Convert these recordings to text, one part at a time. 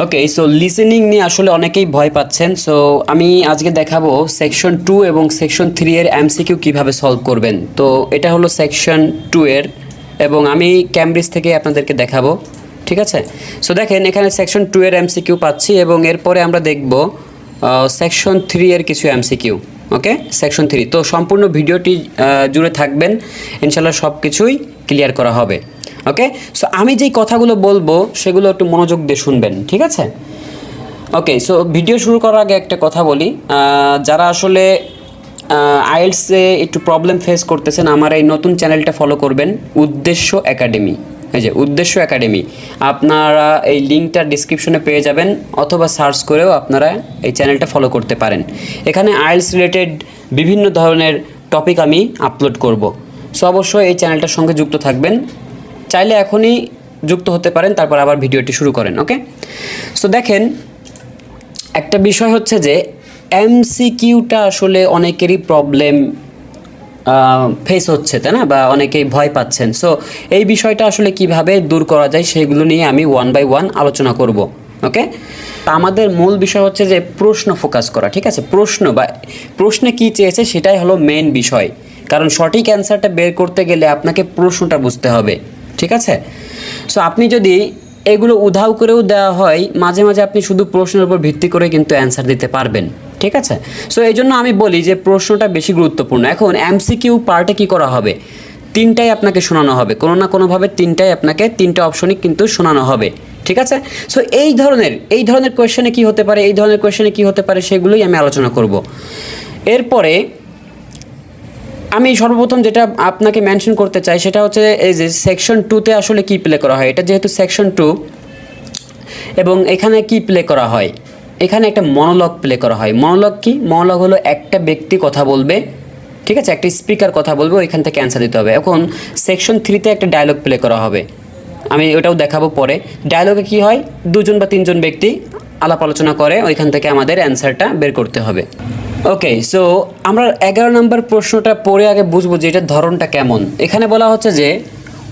ওকে, so listening নিয়ে আসলে অনেকেই ভয় পাচ্ছেন। সো আমি আজকে দেখাবো সেকশন 2 এবং সেকশন 3 এর এমসিকিউ কিভাবে সলভ করবেন। তো এটা হলো সেকশন 2 এর এবং আমি ক্যামব্রিজ থেকে আপনাদেরকে দেখাবো, ঠিক আছে। সো দেখেন এখানে সেকশন 2 এর এমসিকিউ পাচ্ছি এবং এরপরে আমরা দেখব সেকশন 3 এর কিছু এমসিকিউ। ওকে, সেকশন 3। তো সম্পূর্ণ ভিডিওটি জুড়ে থাকবেন, ইনশাল্লাহ সব কিছুই ক্লিয়ার করা হবে। ওকে, সো আমি যেই কথাগুলো বলবো সেগুলো একটু মনোযোগ দিয়ে শুনবেন, ঠিক আছে। ওকে, সো ভিডিও শুরু করার আগে একটা কথা বলি, যারা আসলে আইএলটিএসে একটু প্রবলেম ফেস করতেছেন, আমার এই নতুন চ্যানেলটা ফলো করবেন, উদ্দেশ্য একাডেমি। এই যে উদ্দেশ্য একাডেমি, আপনারা এই লিঙ্কটা ডিসক্রিপশনে পেয়ে যাবেন অথবা সার্চ করেও আপনারা এই চ্যানেলটা ফলো করতে পারেন। এখানে আইএলটিএস রিলেটেড বিভিন্ন ধরনের টপিক আমি আপলোড করব। সো অবশ্যই এই চ্যানেলটার সঙ্গে যুক্ত থাকবেন, চাইলে এখনই যুক্ত হতে পারেন, তারপর আবার ভিডিওটি শুরু করেন। ওকে, সো দেখেন একটা বিষয় হচ্ছে যে এমসিকিউটা আসলে অনেকেরই প্রবলেম ফেস হচ্ছে, তাই না, বা অনেকেই ভয় পাচ্ছেন। সো এই বিষয়টা আসলে কিভাবে দূর করা যায় সেগুলো নিয়ে আমি ওয়ান বাই ওয়ান আলোচনা করব। ওকে, আমাদের মূল বিষয় হচ্ছে যে প্রশ্ন ফোকাস করা, ঠিক আছে। প্রশ্ন বা প্রশ্নে কী চেয়েছে সেটাই হলো মেন বিষয়, কারণ সঠিক অ্যান্সারটা বের করতে গেলে আপনাকে প্রশ্নটা বুঝতে হবে, ঠিক আছে। সো আপনি যদি এগুলো উধাও করেও দেওয়া হয়, মাঝে মাঝে আপনি শুধু প্রশ্নের উপর ভিত্তি করে কিন্তু অ্যান্সার দিতে পারবেন, ঠিক আছে। সো এই জন্য আমি বলি যে প্রশ্নটা বেশি গুরুত্বপূর্ণ। এখন এমসিকিউ পার্টে কী করা হবে, তিনটাই আপনাকে শোনানো হবে, কোনো না কোনোভাবে তিনটা অপশনই কিন্তু শোনানো হবে, ঠিক আছে। সো এই ধরনের কোয়েশ্চেনে কী হতে পারে, এই ধরনের কোয়েশ্চেনে কী হতে পারে সেগুলোই আমি আলোচনা করব। এরপরে আমি সর্বপ্রথম যেটা আপনাকে মেনশন করতে চাই সেটা হচ্ছে এই যে সেকশন 2তে আসলে কী প্লে করা হয়। এটা যেহেতু সেকশন 2 এবং এখানে কি প্লে করা হয়, এখানে একটা মনোলগ প্লে করা হয়। মনোলগ কি? মনোলগ হলো একটা ব্যক্তি কথা বলবে, ঠিক আছে, একটা স্পিকার কথা বলবে, ওইখান থেকে অ্যান্সার দিতে হবে। এখন সেকশন 3তে একটা ডায়লগ প্লে করা হবে, আমি ওটাও দেখাবো পরে। ডায়লগে কি হয়, দুজন বা তিনজন ব্যক্তি আলাপ আলোচনা করে, ওইখান থেকে আমাদের অ্যান্সারটা বের করতে হবে। ওকে, সো আমরা 11 নম্বর প্রশ্নটা পড়ে আগে বুঝবো যে এটার ধরনটা কেমন। এখানে বলা হচ্ছে যে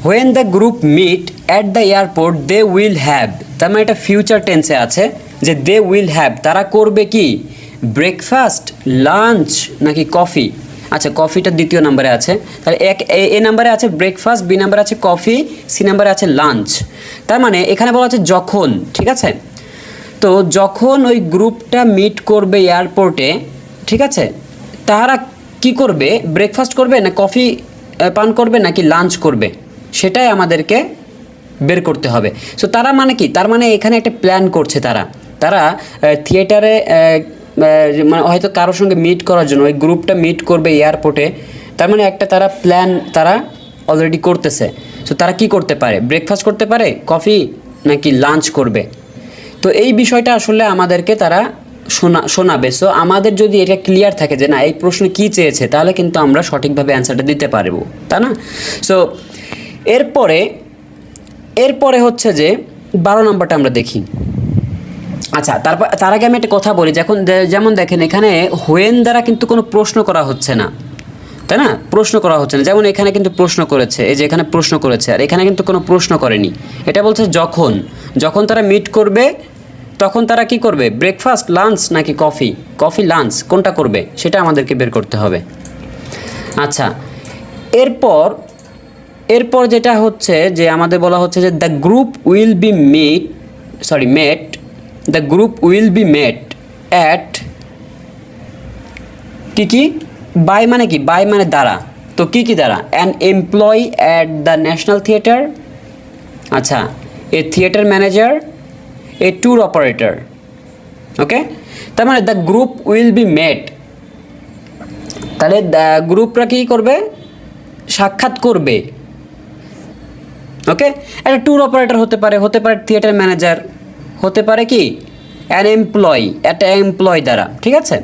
when the group meet at the airport they will have, তার মানে এটা ফিউচার টেন্সে আছে যে দে উইল হ্যাভ, তারা করবে কি, ব্রেকফাস্ট, লাঞ্চ নাকি কফি। আচ্ছা, কফিটা দ্বিতীয় নম্বরে আছে, তাহলে এ নাম্বারে আছে ব্রেকফাস্ট, বি নাম্বারে আছে কফি, সি নাম্বারে আছে লাঞ্চ। তার মানে এখানে বলা হচ্ছে যখন, ঠিক আছে। তো যখন ওই গ্রুপটা মিট করবে এয়ারপোর্টে, ঠিক আছে, তারা কি করবে, ব্রেকফাস্ট করবে না কফি পান করবে নাকি লাঞ্চ করবে, সেটাই আমাদেরকে বের করতে হবে। সো তারা মানে কি, তার মানে এখানে একটা প্ল্যান করছে, তারা থিয়েটারে মানে হয়তো কারোর সঙ্গে মিট করার জন্য ওই গ্রুপটা মিট করবে এয়ারপোর্টে, তার মানে একটা তারা প্ল্যান তারা অলরেডি করতেছে। সো তারা কি করতে পারে, ব্রেকফাস্ট করতে পারে, কফি নাকি লাঞ্চ করবে। তো এই বিষয়টা আসলে আমাদেরকে তারা শোনাবে। সো আমাদের যদি এটা ক্লিয়ার থাকে যে না এই প্রশ্ন কী চেয়েছে, তাহলে কিন্তু আমরা সঠিকভাবে অ্যান্সারটা দিতে পারবো, তাই না। সো এরপরে হচ্ছে যে 12 নম্বরটা আমরা দেখি। আচ্ছা, তার আগে আমি একটা কথা বলি, যেমন দেখেন এখানে হোয়েন দ্বারা কিন্তু কোনো প্রশ্ন করা হচ্ছে না, তাই না, প্রশ্ন করা হচ্ছে না। যেমন এখানে কিন্তু প্রশ্ন করেছে, এই যে এখানে প্রশ্ন করেছে, আর এখানে কিন্তু কোনো প্রশ্ন করেনি। এটা বলছে যখন তারা মিট করবে তখন তারা কি করবে, ব্রেকফাস্ট, লাঞ্চ নাকি কফি লাঞ্চ, কোনটা করবে সেটা আমাদেরকে বের করতে হবে। আচ্ছা, এরপর যেটা হচ্ছে যে আমাদের বলা হচ্ছে যে the group will be met at কি বাই মানে কি, বাই মানে দ্বারা, তো কি দ্বারা, an employee at the national theatre, আচ্ছা, a theatre manager, a tour operator. Okay, তার মানে the group will be met, তাহলে গ্রুপরা কী করবে, সাক্ষাৎ করবে। ওকে, একটা ট্যুর অপারেটর হতে পারে থিয়েটার ম্যানেজার, হতে পারে কি একটা এমপ্লয় দ্বারা, ঠিক আছে।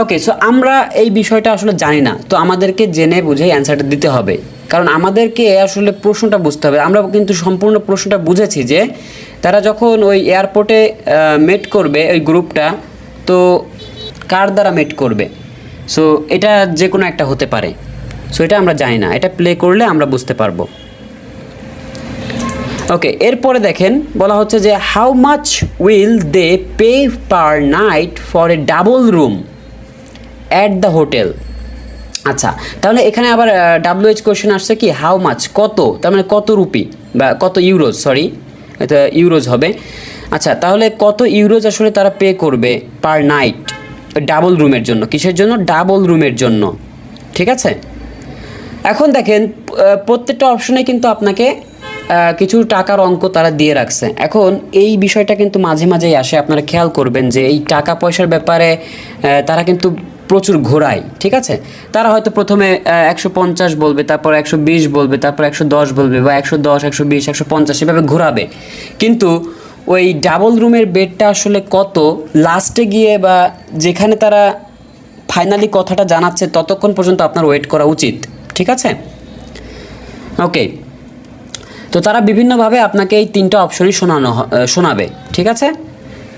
ওকে, সো আমরা এই বিষয়টা আসলে জানি না, তো আমাদেরকে জেনে বুঝে অ্যান্সারটা দিতে হবে, কারণ আমাদেরকে আসলে প্রশ্নটা বুঝতে হবে। আমরা কিন্তু সম্পূর্ণ প্রশ্নটা বুঝেছি যে তারা যখন ওই এয়ারপোর্টে মেট করবে ওই গ্রুপটা, তো কার দ্বারা মেট করবে। সো এটা যে কোনো একটা হতে পারে, সো এটা আমরা জানি না, এটা প্লে করলে আমরা বুঝতে পারবো। ওকে, এরপরে দেখেন বলা হচ্ছে যে how much will they pay per night for a double room at the hotel. আচ্ছা, তাহলে এখানে আবার WH কোয়েশ্চেন আসছে কি হাউ মাচ, কত, তার মানে কত রুপি বা কত ইউরোজ, সরি এটা ইউরোজ হবে। আচ্ছা, তাহলে কত ইউরোজ আসলে তারা পে করবে পার নাইট ডাবল রুমের জন্য, কিসের জন্য, ডাবল রুমের জন্য, ঠিক আছে। এখন দেখেন প্রত্যেকটা অপশনে কিন্তু আপনাকে কিছু টাকার অঙ্ক তারা দিয়ে রাখছে। এখন এই বিষয়টা কিন্তু মাঝে মাঝেই আসে, আপনারা খেয়াল করবেন যে এই টাকা পয়সার ব্যাপারে তারা কিন্তু প্রচুর ঘোরায়, ঠিক আছে। তারা হয়তো প্রথমে 150 বলবে, তারপর 120 বলবে, তারপর 110 বলবে, বা 110, 120, 150 এভাবে ঘোরাবে, কিন্তু ওই ডাবল রুমের বেডটা আসলে কত লাস্টে গিয়ে বা যেখানে তারা ফাইনালি কথাটা জানাচ্ছে ততক্ষণ পর্যন্ত আপনার ওয়েট করা উচিত, ঠিক আছে। ওকে, তো তারা বিভিন্নভাবে আপনাকে এই 3টা অপশনই শোনাবে, ঠিক আছে।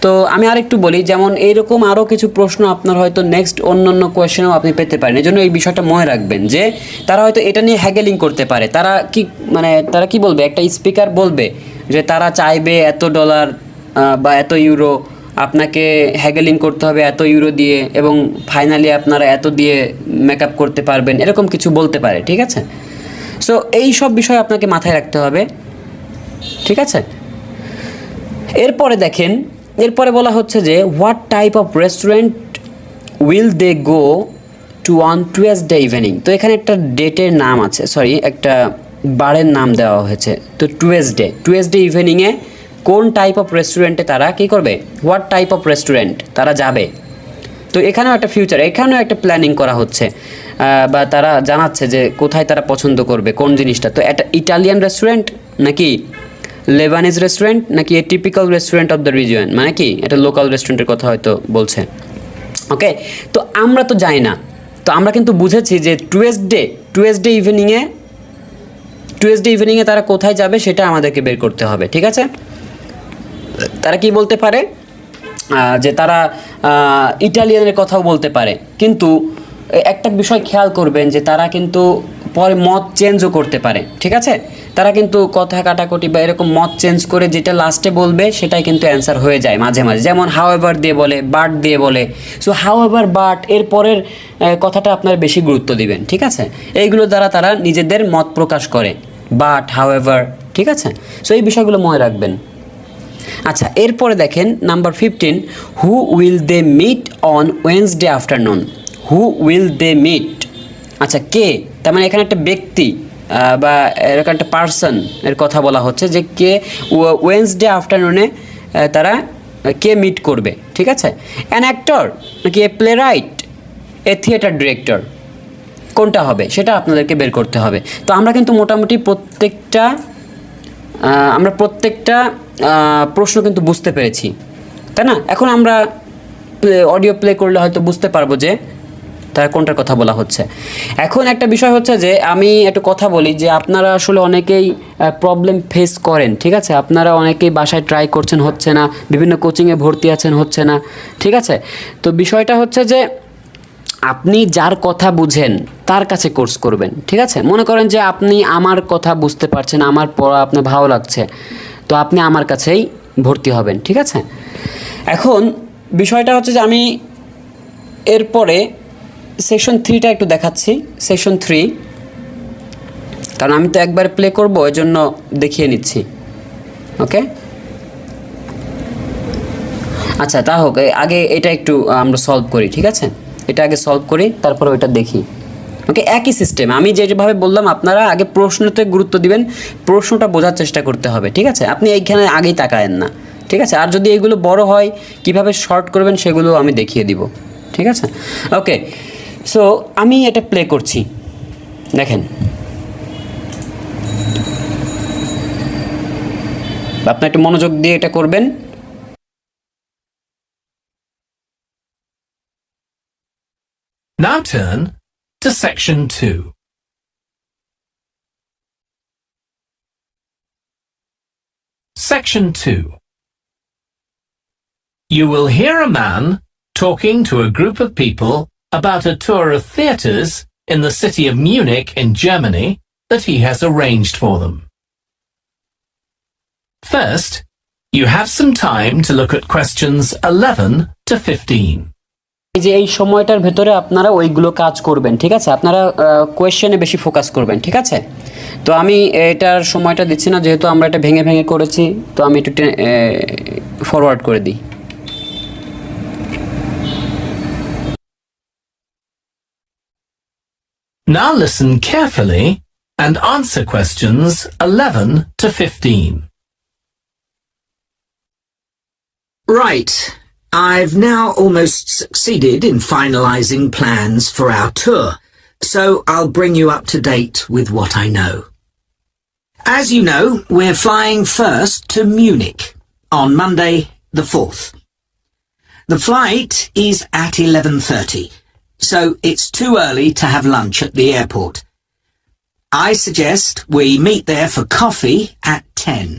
তো আমি আরেকটু বলি, যেমন এইরকম আরও কিছু প্রশ্ন আপনার হয়তো নেক্সট অন্যান্য কোয়েশ্চেনও আপনি পেতে পারেন, এই জন্য এই বিষয়টা মনে রাখবেন যে তারা হয়তো এটা নিয়ে হ্যাগেলিং করতে পারে। তারা কি বলবে, একটা স্পিকার বলবে যে তারা চাইবে $এত বা এত ইউরো, আপনাকে হ্যাগেলিং করতে হবে এত ইউরো দিয়ে, এবং ফাইনালি আপনারা এত দিয়ে মেকআপ করতে পারবেন, এরকম কিছু বলতে পারে, ঠিক আছে। সো এই সব বিষয় আপনাকে মাথায় রাখতে হবে, ঠিক আছে। এরপরে দেখেন, এরপরে বলা হচ্ছে যে what type of restaurant will they go to on Tuesday evening. তো এখানে একটা ডেটের নাম আছে, সরি একটা বারের নাম দেওয়া হয়েছে। তো টুয়েসডে ইভিনিংয়ে কোন টাইপ অফ রেস্টুরেন্টে তারা কী করবে, হোয়াট টাইপ অফ রেস্টুরেন্ট তারা যাবে। তো এখানেও একটা ফিউচার, এখানেও একটা প্ল্যানিং করা হচ্ছে, বা তারা জানাচ্ছে যে কোথায় তারা পছন্দ করবে কোন জিনিসটা। তো একটা ইটালিয়ান রেস্টুরেন্ট নাকি লেবানিজ রেস্টুরেন্ট নাকি এ typical restaurant of the region, মানে কি এটা লোকাল রেস্টুরেন্টের কথা হয়তো বলছে। ওকে, তো আমরা তো যাই না, তো আমরা কিন্তু বুঝেছি যে টুয়েসডে ইভিনিংয়ে তারা কোথায় যাবে সেটা আমাদেরকে বের করতে হবে, ঠিক আছে। তারা কি বলতে পারে যে তারা ইটালিয়ানের কথাও বলতে পারে, কিন্তু একটা বিষয় খেয়াল করবেন যে তারা কিন্তু পরে মত চেঞ্জও করতে পারে, ঠিক আছে। তারা কিন্তু কথা কাটাকুটি বা এরকম মত চেঞ্জ করে যেটা লাস্টে বলবে সেটাই কিন্তু অ্যান্সার হয়ে যায় মাঝে মাঝে, যেমন হাউএভার দিয়ে বলে, বাট দিয়ে বলে। সো হাউএভার, বাট এর পরের কথাটা আপনার বেশি গুরুত্ব দিবেন, ঠিক আছে। এইগুলো দ্বারা তারা নিজেদের মত প্রকাশ করে, বাট, হাউএভার, ঠিক আছে। সো এই বিষয়গুলো মনে রাখবেন। আচ্ছা, এরপরে দেখেন number 15, who will they meet on Wednesday afternoon. Who will they meet, আচ্ছা কে, তার মানে এখানে একটা ব্যক্তি বা এরকম একটা পার্সন এর কথা বলা হচ্ছে যে কে ওয়েডনেসডে আফটারনুনে তারা কে মিট করবে, ঠিক আছে। অ্যান অ্যাক্টর নাকি a playwright, a theatre director, কোনটা হবে সেটা আপনাদেরকে বের করতে হবে। তো আমরা কিন্তু মোটামুটি প্রত্যেকটা প্রশ্ন কিন্তু বুঝতে পেরেছি, তাই না। এখন আমরা অডিও প্লে করলে হয়তো বুঝতে পারবো যে তার কোনটার কথা বলা হচ্ছে। এখন একটা বিষয় হচ্ছে যে আমি একটু কথা বলি যে আপনারা আসলে অনেকেই প্রবলেম ফেস করেন, ঠিক আছে। আপনারা অনেকেই বাসায় ট্রাই করছেন, হচ্ছে না, বিভিন্ন কোচিংয়ে ভর্তি আছেন, হচ্ছে না, ঠিক আছে। তো বিষয়টা হচ্ছে যে আপনি যার কথা বুঝেন তার কাছে কোর্স করবেন, ঠিক আছে। মনে করেন যে আপনি আমার কথা বুঝতে পারছেন, আমার পড়া আপনার ভালো লাগছে, তো আপনি আমার কাছেই ভর্তি হবেন, ঠিক আছে। এখন বিষয়টা হচ্ছে যে আমি এরপরে সেকশন 3টা একটু দেখাচ্ছি। সেকশন 3, কারণ আমি তো একবার প্লে করবো, এর জন্য দেখিয়ে নিচ্ছি। ওকে, আচ্ছা তা হোক, আগে এটা একটু আমরা সলভ করি, ঠিক আছে। এটা আগে সলভ করি, তারপরে ওইটা দেখি। ওকে, একই সিস্টেম, আমি যেভাবে বললাম আপনারা আগে প্রশ্নতে গুরুত্ব দিবেন, প্রশ্নটা বোঝার চেষ্টা করতে হবে, ঠিক আছে। আপনি এইখানে আগেই তাকায়েন না, ঠিক আছে। আর যদি এগুলো বড় হয় কিভাবে শর্ট করবেন সেগুলো আমি দেখিয়ে দিব, ঠিক আছে। ওকে, সো আমি এটা প্লে করছি, দেখেন। আপনি একটু মনোযোগ দিয়ে এটা করবেন। Now turn to section 2. Section 2. You will hear a man talking to a group of people about a tour of theatres in the city of Munich in Germany that he has arranged for them. First, you have some time to look at questions 11 to 15. এই যে এই সময়টার ভেতরে আপনারা ওইগুলো কাজ করবেন, ঠিক আছে? আপনারা কোয়েশ্চেনে বেশি ফোকাস করবেন, ঠিক আছে? তো আমি এটার সময়টা দিচ্ছি না, যেহেতু আমরা এটা ভেঙে ভেঙে করেছি, তো আমি একটু ফরওয়ার্ড করে দিই। Now listen carefully and answer questions 11 to 15. Right. I've now almost succeeded in finalizing plans for our tour, so I'll bring you up to date with what I know. As you know, we're flying first to Munich on Monday the 4th. The flight is at 11:30, so it's too early to have lunch at the airport. I suggest we meet there for coffee at 10.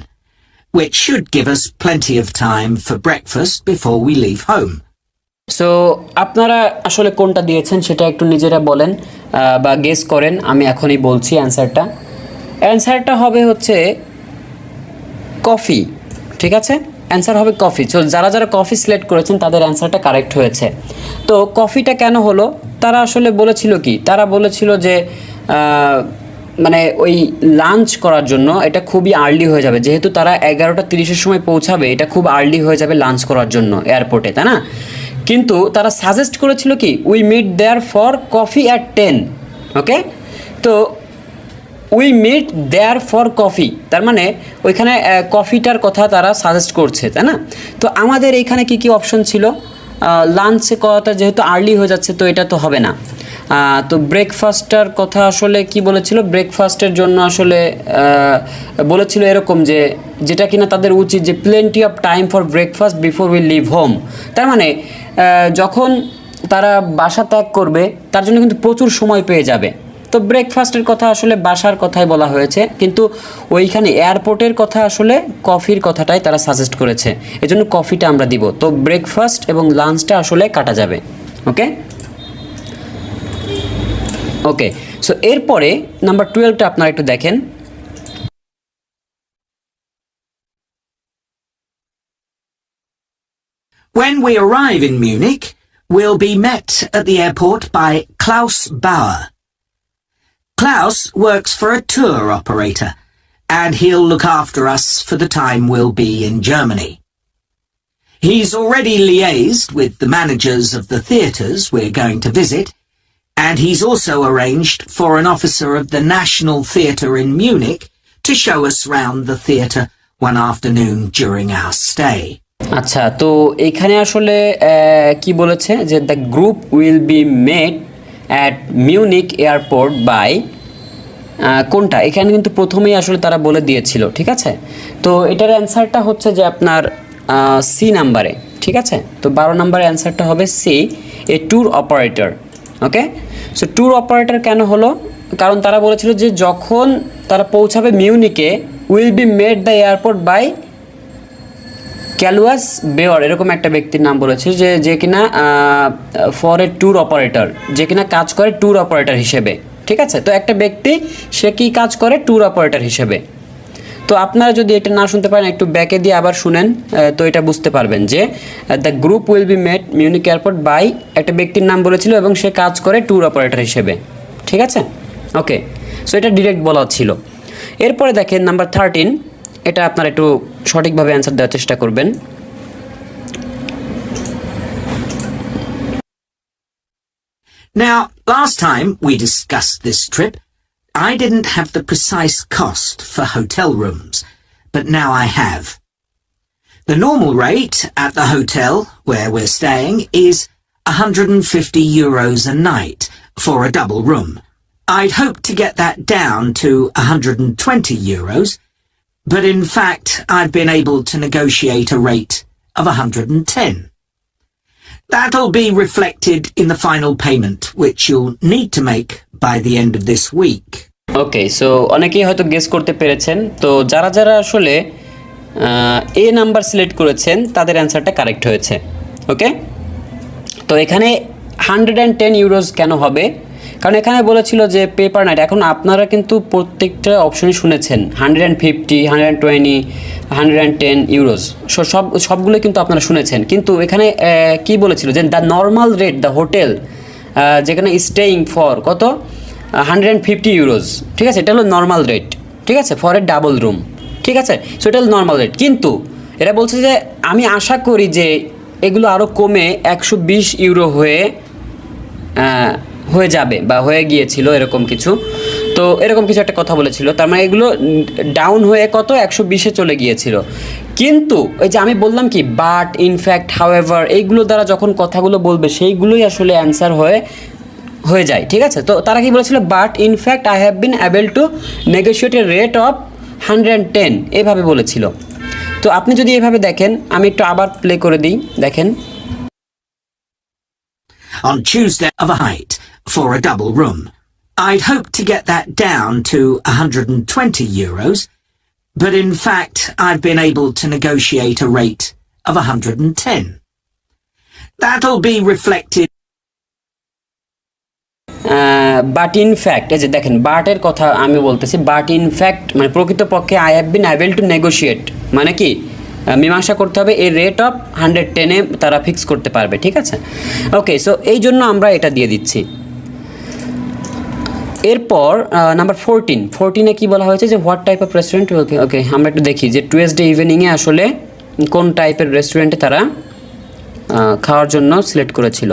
Which should give us plenty of time for breakfast before we leave home. So আপনারা আসলে কোনটা দিয়েছেন সেটা একটু নিজেরা বলেন বা guess করেন। আমি এখনই বলছি অ্যান্সারটা হবে হচ্ছে কফি, ঠিক আছে? অ্যান্সার হবে কফি। সো যারা যারা কফি সিলেক্ট করেছেন তাদের অ্যান্সারটা কারেক্ট হয়েছে। তো কফিটা কেন হলো? তারা আসলে বলেছিল কি, তারা বলেছিল যে মানে ওই লাঞ্চ করার জন্য এটা খুবই আর্লি হয়ে যাবে, যেহেতু তারা 11:30-এর সময় পৌঁছাবে, এটা খুব আর্লি হয়ে যাবে লাঞ্চ করার জন্য এয়ারপোর্টে, তাই না? কিন্তু তারা সাজেস্ট করেছিল কি, we meet there for coffee at 10, okay? তো we meet there for coffee, তার মানে ওইখানে কফিটার কথা তারা সাজেস্ট করছে, তাই না? তো আমাদের এইখানে কি কি অপশন ছিল? লাঞ্চে কথাটা যেহেতু আর্লি হয়ে যাচ্ছে, তো এটা তো হবে না। তো ব্রেকফাস্টটার কথা আসলে কি বলেছিল? ব্রেকফাস্টের জন্য আসলে বলেছিল এরকম যে, যেটা কিনা তাদের উচিত যে plenty of time for breakfast before we live home. তার মানে যখন তারা বাসা ত্যাগ করবে তার জন্য কিন্তু প্রচুর সময় পেয়ে যাবে। তো ব্রেকফাস্টের কথা আসলে বাসার কথাই বলা হয়েছে, কিন্তু ওইখানে এয়ারপোর্টের কথা আসলে কফির কথাটাই তারা সাজেস্ট করেছে, এজন্য কফিটা আমরা দিব। তো ব্রেকফাস্ট এবং লাঞ্চটা আসলে কাটা যাবে, ওকে? ওকে, সো এরপরে নাম্বার 12টা আপনারা একটু দেখেন। When we arrive in Munich, we'll be met at the airport by Klaus Bauer. Klaus works for a tour operator, and he'll look after us for the time we'll be in Germany. He's already liaised with the managers of the theatres we're going to visit, and he's also arranged for an officer of the National Theatre in Munich to show us round the theatre one afternoon during our stay. আচ্ছা, তো এইখানে আসলে কি বলেছে যে the group will be made at Munich airport by কোনটা? এখানে কিন্তু প্রথমেই আসলে তারা বলে দিয়েছিল, ঠিক আছে? তো এটার অ্যান্সারটা হচ্ছে যে আপনার সি নাম্বারে, ঠিক আছে? তো 12 নম্বরের অ্যান্সারটা হবে C, a tour operator, okay? So tour operator কেন হলো? কারণ তারা বলেছিল যে যখন তারা পৌঁছাবে মিউনিকে, will be met the airport by ক্যালুয়াস বেওয়ার, এরকম একটা ব্যক্তির নাম বলেছে যে কিনা ফর এ ট্যুর অপারেটর, যে কিনা কাজ করে ট্যুর অপারেটর হিসেবে, ঠিক আছে? তো একটা ব্যক্তি সে কি কাজ করে? ট্যুর অপারেটর হিসেবে। তো আপনারা যদি এটা না শুনতে পারেন, একটু ব্যাকে দিয়ে আবার শুনেন, তো এটা বুঝতে পারবেন যে the group will be made Munich airport by একটা ব্যক্তির নাম বলেছিল এবং সে কাজ করে ট্যুর অপারেটর হিসেবে, ঠিক আছে? ওকে, সো এটা ডিরেক্ট বলা ছিল। এরপরে দেখেন নাম্বার 13, এটা আপনারা একটু সঠিকভাবে অ্যান্সার দেওয়ার চেষ্টা করবেন। Now, last time we discussed this trip, I didn't have the precise cost for hotel rooms, but now I have. The normal rate at the hotel where we're staying is €150 a night for a double room. I'd hoped to get that down to €120, but in fact I've been able to negotiate a rate of 110. That'll be reflected in the final payment, which you'll need to make by the end of this week. Okay, so অনেকেই হয়তো guess করতে পেরেছেন। তো যারা যারা আসলে এ number select করেছেন তাদের অ্যান্সারটা কারেক্ট হয়েছে, ওকে? তো এখানে €110 কেন হবে? কারণ এখানে বলেছিল যে পে পার নাইট। এখন আপনারা কিন্তু প্রত্যেকটা অপশনই শুনেছেন, 150, 120, 110 ইউরোজ, সবগুলো কিন্তু আপনারা শুনেছেন। কিন্তু এখানে কি বলেছিল যে the normal rate the hotel যেখানে স্টেইং ফর কত 150 ইউরোজ, ঠিক আছে, এটা হলো নর্মাল রেট, ঠিক আছে, ফর এ ডাবল রুম, ঠিক আছে। সো এটা হলো নর্মাল রেট। কিন্তু এরা বলছে যে আমি আশা করি যে এগুলো আরও কমে 120 ইউরো হয়ে যাবে বা হয়ে গিয়েছিল এরকম কিছু। তো এরকম কিছু একটা কথা বলেছিল, তার মানে এগুলো ডাউন হয়ে কত 120-এ চলে গিয়েছিল। কিন্তু ওই যে আমি বললাম কি বাট, ইনফ্যাক্ট, হাউএভার, এইগুলো দ্বারা যখন কথাগুলো বলবে সেইগুলোই আসলে অ্যান্সার হয়ে যায়, ঠিক আছে। তো তারা কি বলেছিল, but in fact I have been able to negotiate a rate of 110, এভাবে বলেছিল। তো আপনি যদি এভাবে দেখেন, আমি একটু আবার প্লে করে দিই, দেখেন। On Tuesday of a height for a double room. I'd hoped to get that down to 120 euros, but in fact I've been able to negotiate a rate of 110. That'll be reflected. But in fact, এই যে দেখেন বাটের কথা আমি বলতেছি, but in fact মানে প্রকৃতপক্ষে I have been able to negotiate, মানে কি মীমাংসা করতে হবে, এই রেট অফ 110-এ তারা ফিক্স করতে পারবে, ঠিক আছে। ওকে, সো এই জন্য আমরা এটা দিয়ে দিচ্ছি। এরপর নাম্বার 14-এ কী বলা হয়েছে যে হোয়াট টাইপ অফ রেস্টুরেন্ট। ওকে ওকে, আমরা একটু দেখি যে টুয়েসডে ইভিনিংয়ে আসলে কোন টাইপের রেস্টুরেন্টে তারা খাওয়ার জন্য সিলেক্ট করেছিল।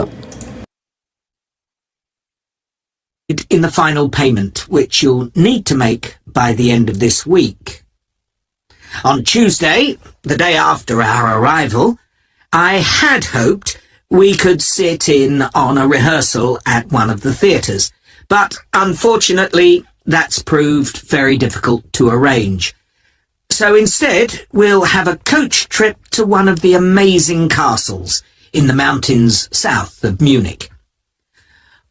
In the final payment, which you'll need to make by the end of this week. On Tuesday, the day after our arrival, I had hoped we could sit in on a rehearsal at one of the theatres, but unfortunately that's proved very difficult to arrange. So instead, we'll have a coach trip to one of the amazing castles in the mountains south of Munich.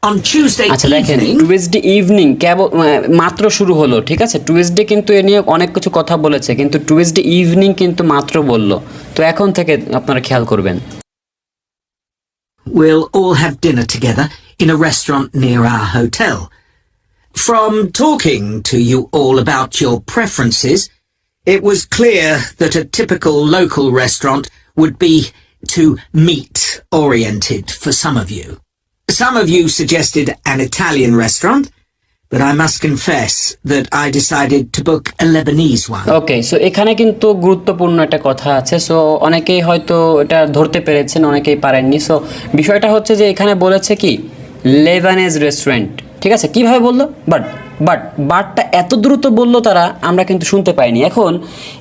On Tuesday আচ্ছা দেখেন, evening, Tuesday evening কেবল মাত্র শুরু হলো, ঠিক আছে। Tuesday কিন্তু এ নিয়ে অনেক কিছু কথা বলেছে, কিন্তু টুয়েসডে ইভিনিং কিন্তু মাত্র বললো। তো এখন থেকে আপনারা খেয়াল করবেন। we'll all have dinner together in a restaurant near our hotel. From talking to you all about your preferences, it was clear that a typical local restaurant would be too meat-oriented for some of you. Some of you suggested an Italian restaurant, but I must confess that I decided to book a Lebanese one. Okay, so এখানে কিন্তু গুরুত্বপূর্ণ একটা কথা আছে। So অনেকেই হয়তো এটা ধরতে পেরেছেন, অনেকেই পারেননি। সো বিষয়টা হচ্ছে যে এখানে বলেছে কি লেবানেজ রেস্টুরেন্ট, ঠিক আছে। কিভাবে বললো, বাটটা এত দ্রুত বললো তারা, আমরা কিন্তু শুনতে পাইনি। এখন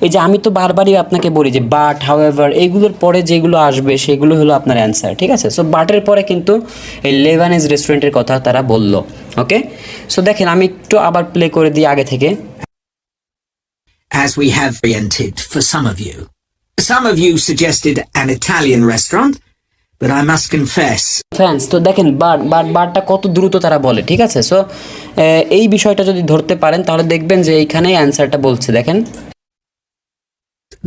এই যে আমি তো বারবারই আপনাকে বলি যে বাট, হাউএভার, এইগুলোর পরে যেগুলো আসবে সেগুলো হলো আপনার অ্যান্সার, ঠিক আছে। সো বাটের পরে কিন্তু এই লেবানেজ রেস্টুরেন্টের কথা তারা বললো। ওকে, সো দেখেন আমি একটু আবার প্লে করে দিই আগে থেকে। As we have oriented for some of you. Some of you suggested an Italian restaurant, but I must confess fans, তো দেখেন বারটা কত দ্রুত তারা বলে, ঠিক আছে। সো এই বিষয়টা যদি ধরতে পারেন তাহলে দেখবেন যে এইখানেই অ্যান্সারটা বলছে, দেখেন।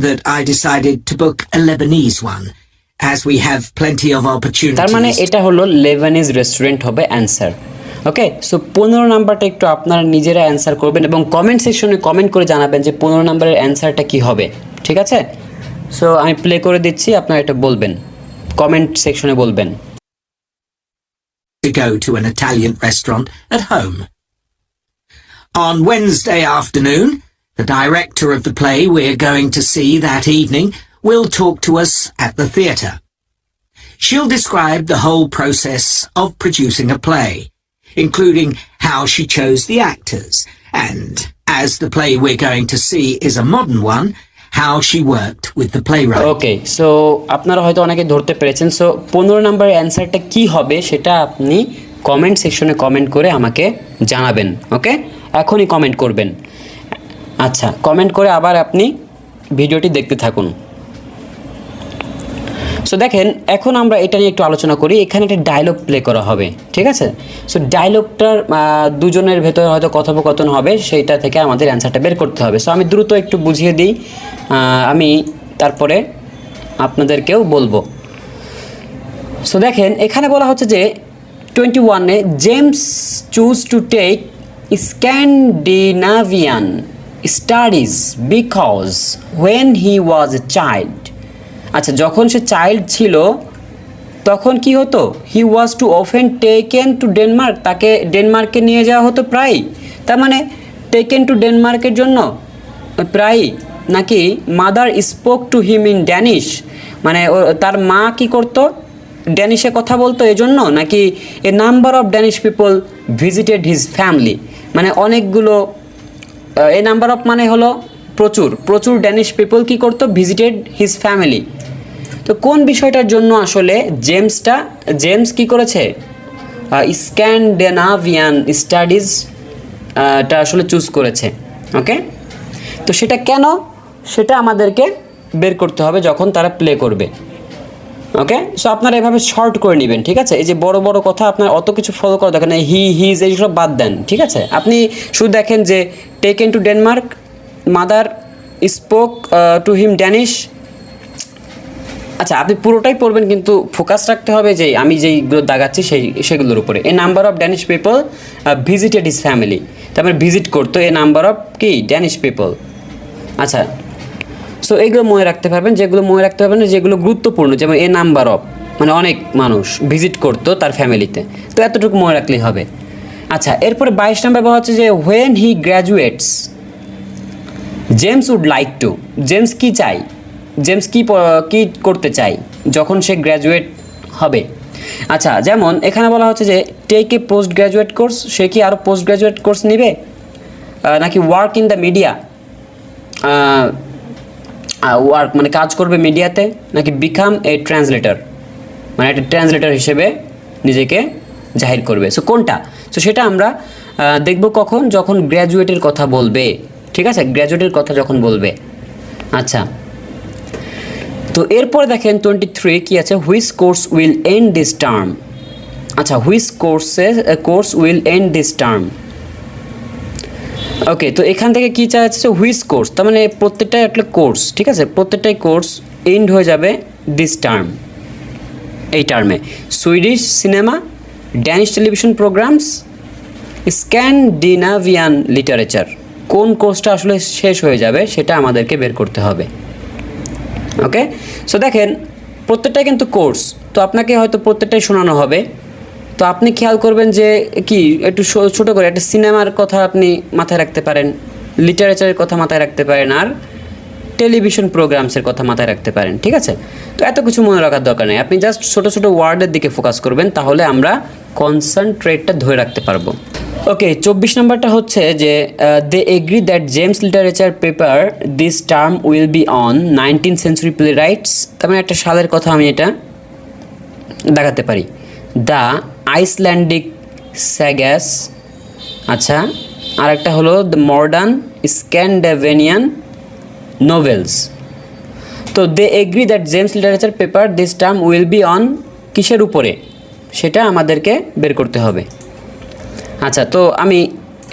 that I decided to book a Lebanese one, as we have plenty of opportunities. তার মানে এটা হলো লেবানিজ রেস্টুরেন্ট হবে অ্যান্সার। ওকে, সো 15 নাম্বারটা একটু আপনারা নিজেরা অ্যান্সার করবেন এবং কমেন্ট সেকশনে কমেন্ট করে জানাবেন যে 15 নাম্বারের অ্যান্সারটা কি হবে, ঠিক আছে। সো আমি প্লে করে দিচ্ছি, আপনারা এটা বলবেন, কমেন্ট সেকশনে বলবেন। To go to an Italian restaurant at home. On Wednesday afternoon, the director of the play we're going to see that evening will talk to us at the theatre. She'll describe the whole process of producing a play, including how she chose the actors, and as the play we're going to see is a modern one, how she worked with the playwright. Okay, so আপনারা হয়তো অনেকে ধরতে পেরেছেন। So 15 number অ্যান্সারটা কি হবে সেটা আপনি কমেন্ট সেকশনে কমেন্ট করে আমাকে জানাবেন। ওকে, এখনই কমেন্ট করবেন। আচ্ছা, কমেন্ট করে আবার আপনি ভিডিওটি দেখতে থাকুন। সো দেখেন, এখন আমরা এটা নিয়ে একটু আলোচনা করি। এখানে একটা ডায়লগ প্লে করা হবে, ঠিক আছে। সো ডায়লগটার দুজনের ভেতরে হয়তো কথোপকথন হবে, সেইটা থেকে আমাদের অ্যান্সারটা বের করতে হবে। সো আমি দ্রুত একটু বুঝিয়ে দিই, আমি তারপরে আপনাদেরকেও বলবো। সো দেখেন, এখানে বলা হচ্ছে যে 21-এ James choose to take Scandinavian studies because when he was a child. আচ্ছা, যখন সে চাইল্ড ছিল তখন কি হতো? He was too often taken to Denmark, তাকে ডেনমার্কে নিয়ে যাওয়া হতো প্রায়। তার মানে টেকেন টু ডেনমার্কের জন্য প্রায়, নাকি mother spoke to him in Danish, মানে তার মা কি করতো? ড্যানিশে কথা বলতো এজন্য, নাকি a number of Danish people visited his family, মানে অনেকগুলো, এ নাম্বার অফ মানে হলো প্রচুর প্রচুর ড্যানিশ পিপল কি করতো? Visited his family. তো কোন বিষয়টার জন্য আসলে জেমস কি করেছে? স্ক্যান্ডিনাভিয়ান স্টাডিজ টা আসলে চুজ করেছে। ওকে, তো সেটা কেন, সেটা আমাদেরকে বের করতে হবে যখন তারা প্লে করবে। ওকে, সো আপনারা এভাবে শর্ট করে নেবেন, ঠিক আছে? এই যে বড় বড় কথা আপনার অত কিছু ফলো করা দরকার নেই, হি হিজ এইসব বাদ দেন, ঠিক আছে? আপনি শুধু দেখেন যে taken to Denmark, mother spoke to him Danish. আচ্ছা, আপনি পুরোটাই পড়বেন, কিন্তু ফোকাস রাখতে হবে যে আমি যেইগুলো দাগাচ্ছি সেগুলোর উপরে। A number of Danish people visited his family, তারপরে ভিজিট করতো এ নাম্বার অফ কি ড্যানিশ পিপল। আচ্ছা, সো এইগুলো মনে রাখতে পারবেন, যেগুলো মনে রাখতে পারবেন যেগুলো গুরুত্বপূর্ণ, যেমন এ নাম্বার অফ মানে অনেক মানুষ ভিজিট করতো তার ফ্যামিলিতে, তো এতটুকু মনে রাখলেই হবে। আচ্ছা, এরপরে 22 নম্বর বলা হচ্ছে যে when he graduates James would like to, James কি চাই, জেমস কি করতে চাই যখন সে গ্র্যাজুয়েট হবে। আচ্ছা, যেমন এখানে বলা হচ্ছে যে take a post graduate course, সে কি আরও পোস্ট গ্র্যাজুয়েট কোর্স নেবে, নাকি work in the media, work মানে কাজ করবে মিডিয়াতে, নাকি বিকাম এ ট্রান্সলেটর মানে একটা ট্রান্সলেটর হিসেবে নিজেকে জাহির করবে। সো কোনটা? সো সেটা আমরা দেখব কখন, যখন গ্র্যাজুয়েটের কথা বলবে, ঠিক আছে? গ্র্যাজুয়েটের কথা যখন বলবে। আচ্ছা, তো এরপরে দেখেন 23 কি আছে, which course will end this term. আচ্ছা, which course will end this term. Okay, তো এখান থেকে কী চাচ্ছে? হুইচ কোর্স, তার মানে প্রত্যেকটাই একটা কোর্স, ঠিক আছে? প্রত্যেকটাই কোর্স এন্ড হয়ে যাবে দিস টার্ম, এই টার্মে। Swedish cinema, Danish television programmes, Scandinavian literature, কোন কোর্সটা আসলে শেষ হয়ে যাবে সেটা আমাদেরকে বের করতে হবে। ওকে, সো দেখেন প্রত্যেকটাই কিন্তু কোর্স, তো আপনাকে হয়তো প্রত্যেকটাই শোনানো হবে, তো আপনি খেয়াল করবেন যে কি একটু ছোটো করে একটা সিনেমার কথা আপনি মাথায় রাখতে পারেন, লিটারেচারের কথা মাথায় রাখতে পারেন, আর টেলিভিশন প্রোগ্রামসের কথা মাথায় রাখতে পারেন, ঠিক আছে? তো এত কিছু মনে রাখার দরকার নেই, আপনি জাস্ট ছোটো ছোটো ওয়ার্ডের দিকে ফোকাস করবেন, তাহলে আমরা কনসেন্ট্রেটটা ধরে রাখতে পারবো। ওকে, 24 নম্বরটা হচ্ছে যে they agree that James literature paper this term will be on 19th century playwrights, তার মানে একটা সালের কথা আমি এটা দেখাতে পারি। দ্য আইসল্যান্ডিক স্যাগাস, আচ্ছা, আর একটা হলো দ্য মডার্ন স্ক্যান্ডিনেভিয়ান নোভেলস। তো they agree that James literature paper this term will be on কিসের উপরে, সেটা আমাদেরকে বের করতে হবে। আচ্ছা, তো আমি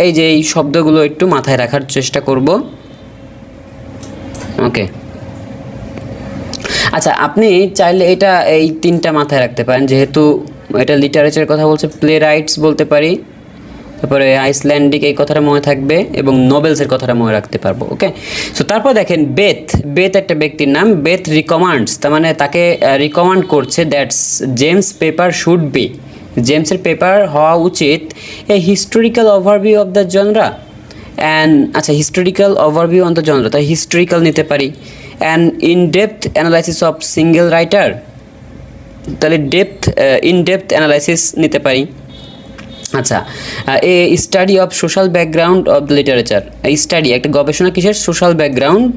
এই যে এই শব্দগুলো একটু মাথায় রাখার চেষ্টা করব। ওকে, আচ্ছা, আপনি চাইলে এটা এই তিনটা মাথায় রাখতে পারেন, যেহেতু এটা লিটারেচারের কথা বলছে, প্লে রাইটস বলতে পারি, তারপরে আইসল্যান্ডিক এই কথাটা মনে থাকবে, এবং নোবেলসের কথাটা মনে রাখতে পারবো। ওকে, সো তারপর দেখেন বেথ একটা ব্যক্তির নাম, বেথ রিকমান্ডস, তার মানে তাকে রিকমান্ড করছে that's James paper should be, জেমসের পেপার হওয়া উচিত a historical overview of the genre and, আচ্ছা, historical overview on the genre, তাই হিস্টোরিক্যাল নিতে পারি, and in depth analysis of single writer, তাহলে ইন ডেপথ অ্যানালাইসিস নিতে পারি। আচ্ছা, a study of social background of the literature, study একটা গবেষণা কিসের, সোশ্যাল ব্যাকগ্রাউন্ড।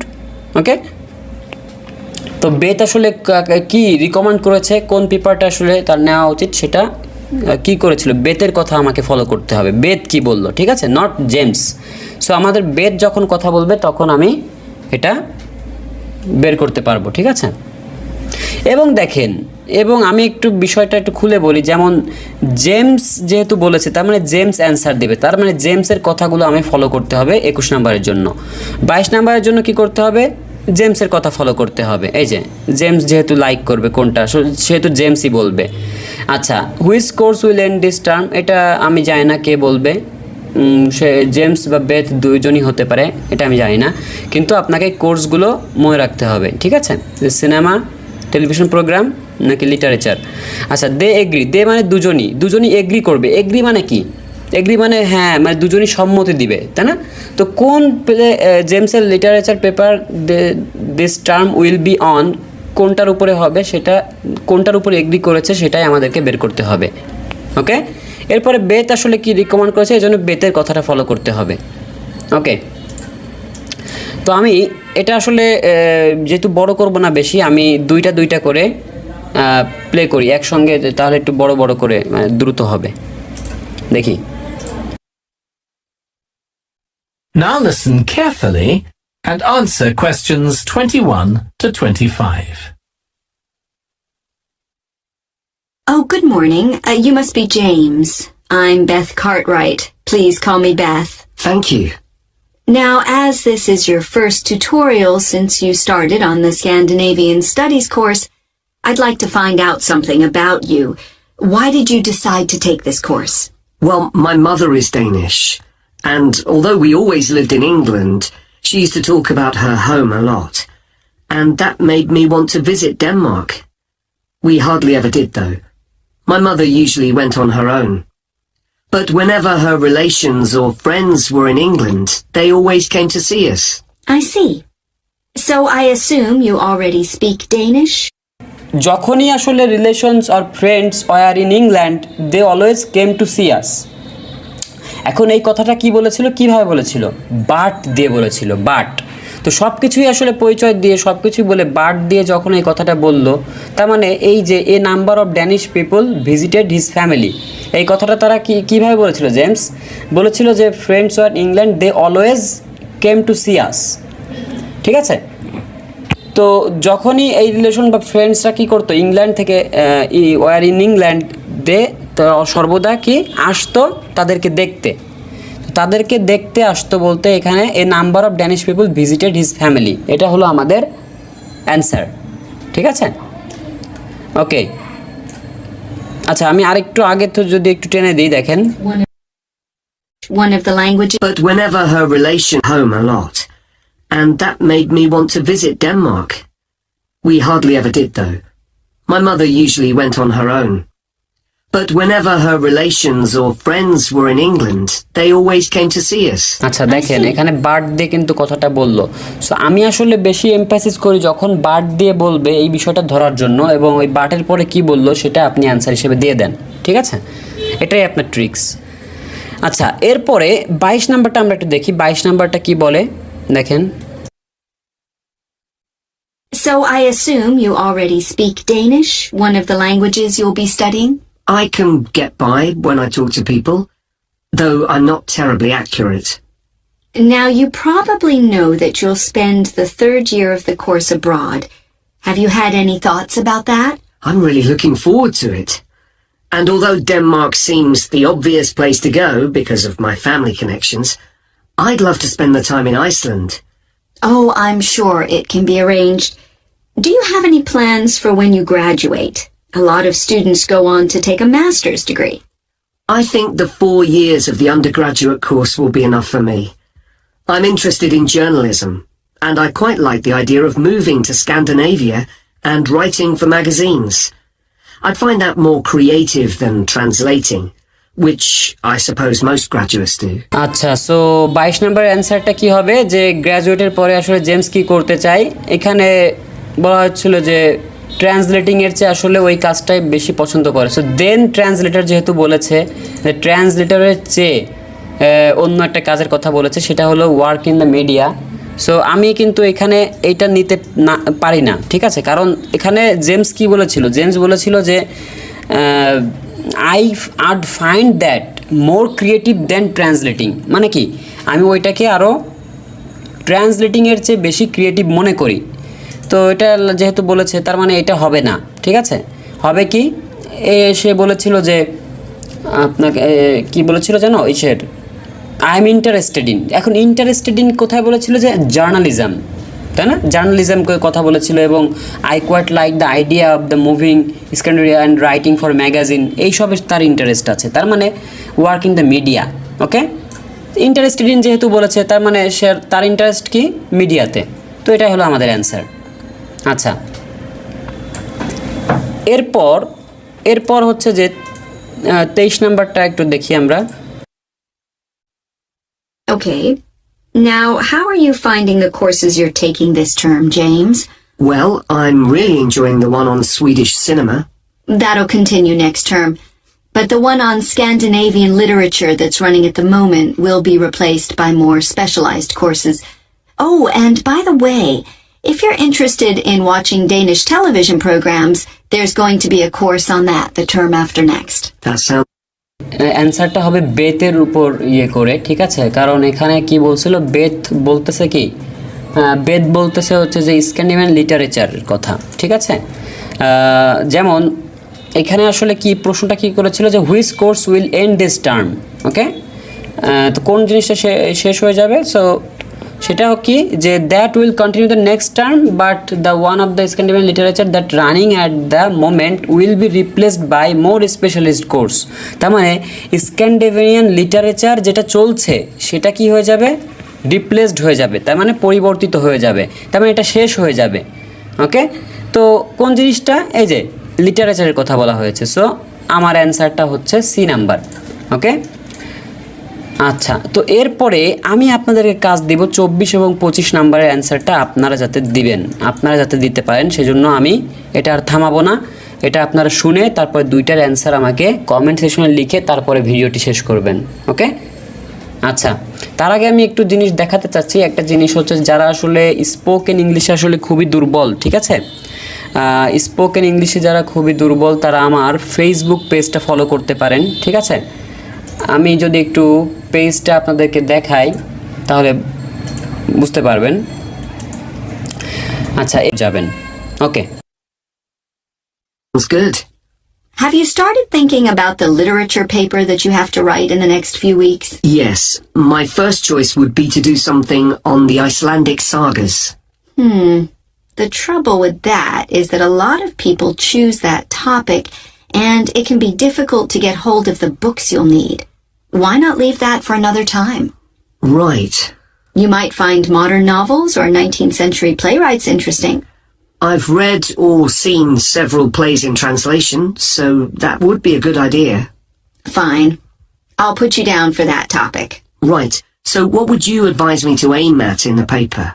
ওকে, তো বেথ আসলে কি রিকমেন্ড করেছে, কোন পেপারটা আসলে তার নেওয়া উচিত সেটা কি করেছিল, বেথের কথা আমাকে ফলো করতে হবে, বেথ কি বললো, ঠিক আছে, নট জেমস। সো আমাদের বেথ যখন কথা বলবে তখন আমি এটা বের করতে পারবো, ঠিক আছে? এবং দেখেন, এবং আমি একটু বিষয়টা একটু খুলে বলি, যেমন জেমস যেহেতু বলেছে, তার মানে জেমস অ্যান্সার দেবে, তার মানে জেমসের কথাগুলো আমি ফলো করতে হবে 21 নম্বরের জন্য। 22 নম্বরের জন্য কি করতে হবে, জেমসের কথা ফলো করতে হবে। এই যে জেমস যেহেতু লাইক করবে কোনটা, সেহেতু জেমসই বলবে। আচ্ছা, which course will end this term, এটা আমি জানি না কে বলবে, সে জেমস বা বেথ দুইজনই হতে পারে, এটা আমি জানি না, কিন্তু আপনাকে কোর্সগুলো মনে রাখতে হবে, ঠিক আছে? সিনেমা, টেলিভিশন প্রোগ্রাম নাকি লিটারেচার। আচ্ছা, দে এগ্রি, দে মানে দুজনই এগ্রি করবে। এগ্রি মানে কি? এগ্রি মানে হ্যাঁ, মানে দুজনই সম্মতি দিবে, তাই না? তো কোন জেমসের literature paper this term will be on, কোনটার উপরে হবে, সেটা কোনটার উপরে এগ্রি করেছে সেটাই আমাদেরকে বের করতে হবে। ওকে, এরপরে বেথ আসলে কি রিকমেন্ড করেছে, এই জন্য বেথের কথাটা ফলো করতে হবে। ওকে, তো আমি এটা আসলে যেহেতু বড় করব না বেশি, আমি দুইটা করে প্লে করি একসঙ্গে, তাহলে একটু বড় করে মানে দ্রুত হবে। দেখি। Now listen carefully and answer questions 21 to 25. Oh, good morning. You must be James. I'm Beth Cartwright. Please call me Beth. Thank you. Now, as this is your first tutorial since you started on the Scandinavian Studies course, I'd like to find out something about you. Why did you decide to take this course? Well, my mother is Danish, and although we always lived in England, she used to talk about her home a lot, and that made me want to visit Denmark. We hardly ever did, though. My mother usually went on her own. But whenever her relations or friends were in England, they always came to see us. I see. So I assume you already speak Danish? যখনই আসলে relations আর friends were in England, they always came to see us. এখন এই কথাটা কি বলেছিল, কিভাবে বলেছিল? বাট দিয়ে বলেছিল, বাট। তো সব কিছুই আসলে পরিচয় দিয়ে সব কিছুই বলে বাট দিয়ে যখন এই কথাটা বলল, তার মানে এই যে a number of Danish people visited his family, এই কথাটা তারা কীভাবে বলেছিল? জেমস বলেছিল যে friends were England, they always came to see us, ঠিক আছে? তো যখনই এই রিলেশন বা ফ্রেন্ডসরা কী করতো, ইংল্যান্ড থেকে ওয়ার ইন ইংল্যান্ড, দে তো সর্বদা কি আসতো তাদেরকে দেখতে আসতো বলতে এখানে a number of Danish people visited his family, এটা হলো আমাদের অ্যান্সার, ঠিক আছে? ওকে, আচ্ছা আমি আরেকটু আগে তো যদি একটু টেনে দিই, দেখেন। One of the languages. But whenever her relation home a lot, and that made me want to visit Denmark. We hardly ever did, though. My mother usually went on her own. But whenever her relations or friends were in England, they always came to see us. আচ্ছা দেখেন, এখানে bird দিয়ে কিন্তু কথাটা বললো। So আমি আসলে বেশি এমফাসিস করি যখন বার্ড দিয়ে বলবে এই বিষয়টা ধরার জন্য, এবং ওই বার্ডের পরে কি বললো সেটা আপনি অ্যান্সার হিসেবে দিয়ে দেন, ঠিক আছে? এটাই আপনার ট্রিক্স। আচ্ছা, এরপরে 22 নাম্বারটা আমরা একটু দেখি। 22 নাম্বারটা কি বলে দেখেন। So I assume you already speak Danish, one of the languages you'll be studying? I can get by when I talk to people, though I'm not terribly accurate. Now you probably know that you'll spend the third year of the course abroad. Have you had any thoughts about that? I'm really looking forward to it. And although Denmark seems the obvious place to go because of my family connections, I'd love to spend the time in Iceland. Oh, I'm sure it can be arranged. Do you have any plans for when you graduate? A lot of students go on to take a master's degree. I think the 4 years of the undergraduate course will be enough for me. I'm interested in journalism, and I quite like the idea of moving to Scandinavia and writing for magazines. I'd find that more creative than translating, which I suppose most graduates do. আচ্ছা, so 22 নম্বরের অ্যান্সারটা কি হবে, যে গ্র্যাজুয়েটের পরে আসলে James কি করতে চাই। এখানে বলা হচ্ছিল যে ট্রান্সলেটিংয়ের চেয়ে আসলে ওই কাজটাই বেশি পছন্দ করে। সো দেন ট্রান্সলেটার যেহেতু বলেছে, যে ট্রান্সলেটারের চেয়ে অন্য একটা কাজের কথা বলেছে, সেটা হলো work in the media. So আমি কিন্তু এখানে এইটা নিতে না পারি না, ঠিক আছে? কারণ এখানে জেমস কি বলেছিল, জেমস বলেছিল যে I'd find that more creative than translating, মানে কি আমি ওইটাকে আরও ট্রান্সলেটিংয়ের চেয়ে বেশি ক্রিয়েটিভ মনে করি। তো এটা যেহেতু বলেছে, তার মানে এটা হবে না, ঠিক আছে? হবে কি, সে বলেছিল যে আপনাকে কি বলেছিল জানো, ইসের আই এম ইন্টারেস্টেড ইন। এখন ইন্টারেস্টেড ইন কোথায় বলেছিল, যে জার্নালিজম, তাই না, জার্নালিজমকে কথা বলেছিল এবং I quite like the idea of the moving Scandinavia and writing for magazine, এইসবে তার ইন্টারেস্ট আছে, তার মানে work in the media. Okay, interested in যেহেতু বলেছে তার মানে সে তার ইন্টারেস্ট কি মিডিয়াতে, তো এটাই হলো আমাদের অ্যান্সার। আচ্ছা, এরপর হচ্ছে যে 23 নাম্বারটা একটু দেখি আমরা। Okay. Now, how are you finding the courses you're taking this term, James? Well, I'm really enjoying the one on Swedish cinema. That'll continue next term. But the one on Scandinavian literature that's running at the moment will be replaced by more specialized courses. Oh, and by the way, if you're interested in watching Danish television programs, there's going to be a course on that the term after next. That sounds অ্যান্সারটা হবে বেতের উপর ইয়ে করে, ঠিক আছে, কারণ এখানে কি বলছিল, বেত বলতেছে কি, বেত বলতেছে হচ্ছে যে স্ক্যান্ডিনেভিয়ান লিটারেচারের কথা, ঠিক আছে। যেমন এখানে আসলে কি প্রশ্নটা কি করেছিল যে which course will end this term, okay, তো কোন জিনিসটা শেষ হয়ে যাবে, সো সেটাও কি যে that will continue the next term but the one of the Scandinavian literature that running at the moment will be replaced by more specialist course. তার মানে স্ক্যান্ডিনেভিয়ান লিটারেচার যেটা চলছে সেটা কি হয়ে যাবে, রিপ্লেসড হয়ে যাবে, তার মানে পরিবর্তিত হয়ে যাবে, তার মানে এটা শেষ হয়ে যাবে। ওকে, তো কোন জিনিসটা, এই যে লিটারেচারের কথা বলা হয়েছে, সো আমার অ্যান্সারটা হচ্ছে সি নাম্বার। ওকে, আচ্ছা, তো এরপরে আমি আপনাদেরকে কাজ দিব 24 এবং 25 নাম্বারের অ্যান্সারটা আপনারা যাতে দিতে পারেন, সেজন্য আমি এটা আর থামাবো না, এটা আপনারা শুনে তারপর দুইটার অ্যান্সার আমাকে কমেন্ট সেকশনে লিখে তারপরে ভিডিওটি শেষ করবেন। ওকে, আচ্ছা, তার আগে আমি একটু জিনিস দেখাতে চাচ্ছি। একটা জিনিস হচ্ছে যারা আসলে স্পোকেন ইংলিশে আসলে খুবই দুর্বল, ঠিক আছে, স্পোকেন ইংলিশে যারা খুবই দুর্বল তারা আমার ফেসবুক পেজটা ফলো করতে পারেন, ঠিক আছে। আমি যদি একটু পেজটা আপনাদেরকে দেখাই তাহলে বুঝতে পারবেন। আচ্ছা, যাবেন। ওকে, sounds good. Have you started thinking about the literature paper that you have to write in the next few weeks? Yes, my first choice would be to do something on the Icelandic sagas. The trouble with that is that a lot of people choose that topic, and it can be difficult to get hold of the books you'll need. Why not leave that for another time? Right. You might find modern novels or 19th century playwrights interesting. I've read or seen several plays in translation, so that would be a good idea. Fine. I'll put you down for that topic. Right. So what would you advise me to aim at in the paper?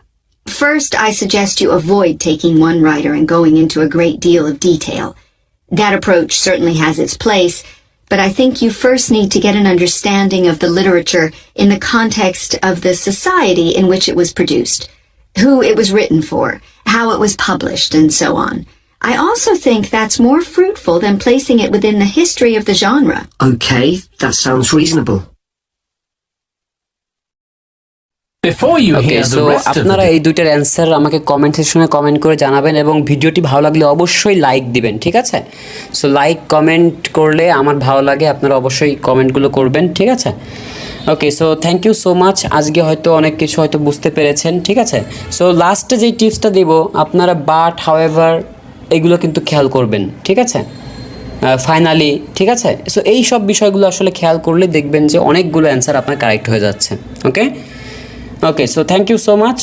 First, I suggest you avoid taking one writer and going into a great deal of detail. That approach certainly has its place, but I think you first need to get an understanding of the literature in the context of the society in which it was produced, who it was written for, how it was published, and so on. I also think that's more fruitful than placing it within the history of the genre. Okay, that sounds reasonable. Before you okay, hear so the rest of আপনারা the এই দুইটার answer আমাকে comment সেকশনে comment করে জানাবেন এবং ভিডিওটি ভালো লাগলে অবশ্যই লাইক দিবেন, ঠিক আছে। সো লাইক কমেন্ট করলে আমার ভালো লাগে, আপনারা অবশ্যই কমেন্টগুলো করবেন, ঠিক আছে। Okay, so thank you so much. আজকে হয়তো অনেক কিছু হয়তো বুঝতে পেরেছেন, ঠিক আছে। সো লাস্টে যেই টিপসটা দিব আপনারা বাট, হাউএভার এগুলো কিন্তু খেয়াল করবেন, ঠিক আছে, ফাইনালি, ঠিক আছে। সো এই সব বিষয়গুলো আসলে খেয়াল করলে দেখবেন যে অনেকগুলো অ্যান্সার আপনার কারেক্ট হয়ে যাচ্ছে। ওকে, so thank you so much.